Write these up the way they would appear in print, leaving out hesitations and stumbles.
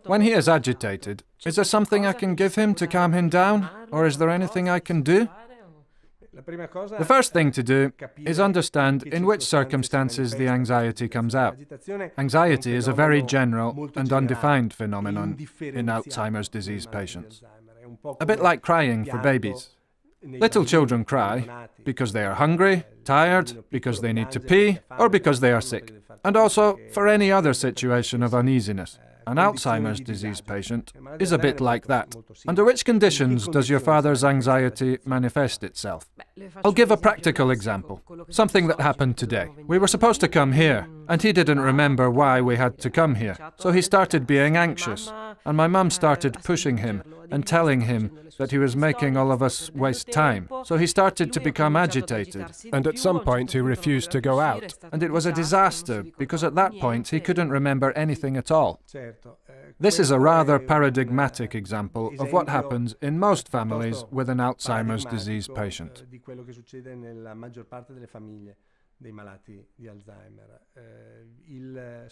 When he is agitated, is there something I can give him to calm him down, or is there anything I can do? The first thing to do is understand in which circumstances the anxiety comes out. Anxiety is a very general and undefined phenomenon in Alzheimer's disease patients. A bit like crying for babies. Little children cry because they are hungry, tired, because they need to pee, or because they are sick, and also for any other situation of uneasiness. An Alzheimer's disease patient is a bit like that. Under which conditions does your father's anxiety manifest itself? I'll give a practical example, something that happened today. We were supposed to come here, and he didn't remember why we had to come here, so he started being anxious, and my mum started pushing him and telling him that he was making all of us waste time. So he started to become agitated, and at some point he refused to go out. And it was a disaster, because at that point he couldn't remember anything at all. This is a rather paradigmatic example of what happens in most families with an Alzheimer's disease patient.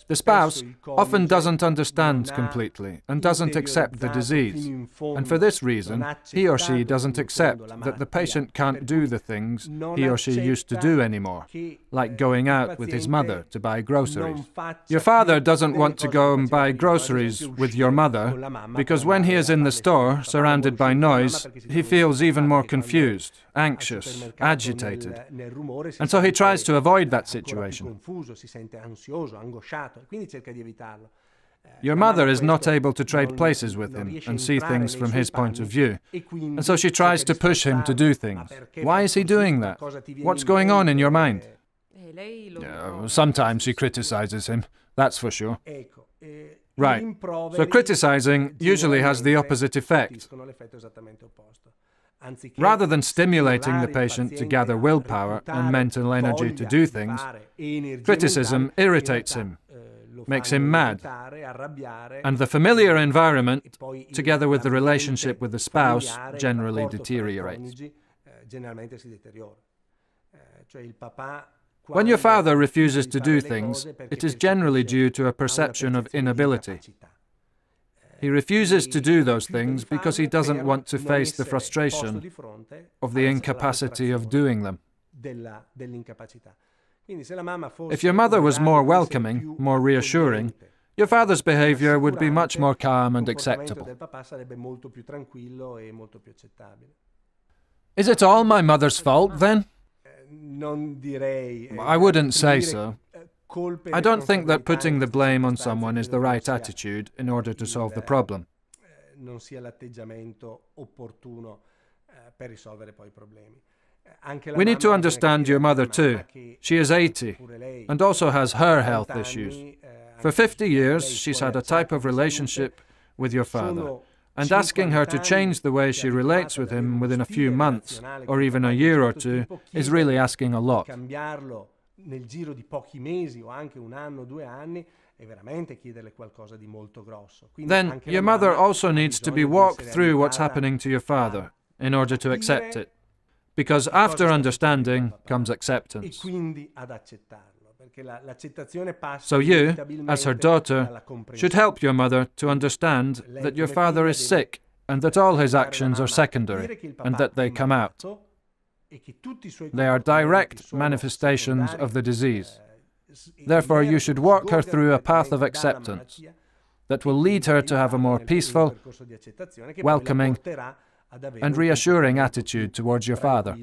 The spouse often doesn't understand completely and doesn't accept the disease, and for this reason he or she doesn't accept that the patient can't do the things he or she used to do anymore, like going out with his mother to buy groceries. Your father doesn't want to go and buy groceries with your mother because when he is in the store, surrounded by noise, he feels even more confused, anxious, agitated, and so he tries to avoid that situation. Your mother is not able to trade places with him and see things from his point of view, and so she tries to push him to do things. Why is he doing that? What's going on in your mind? Sometimes she criticizes him, that's for sure. Right, so criticizing usually has the opposite effect. Rather than stimulating the patient to gather willpower and mental energy to do things, criticism irritates him, makes him mad, and the familiar environment, together with the relationship with the spouse, generally deteriorates. When your father refuses to do things, it is generally due to a perception of inability. He refuses to do those things because he doesn't want to face the frustration of the incapacity of doing them. If your mother was more welcoming, more reassuring, your father's behavior would be much more calm and acceptable. Is it all my mother's fault, then? I wouldn't say so. I don't think that putting the blame on someone is the right attitude in order to solve the problem. We need to understand your mother too. She is 80 and also has her health issues. For 50 years, she's had a type of relationship with your father, and asking her to change the way she relates with him within a few months or even a year or two is really asking a lot. Nel giro di pochi mesi o anche un anno, 2 anni, è veramente chiederle qualcosa di molto grosso. Then your mother also needs to be walked through what's happening to your father in order to accept it, because after understanding comes acceptance. So you, as her daughter, should help your mother to understand that your father is sick and that all his actions are secondary and that they come out. They are direct manifestations of the disease. Therefore, you should walk her through a path of acceptance that will lead her to have a more peaceful, welcoming, and reassuring attitude towards your father.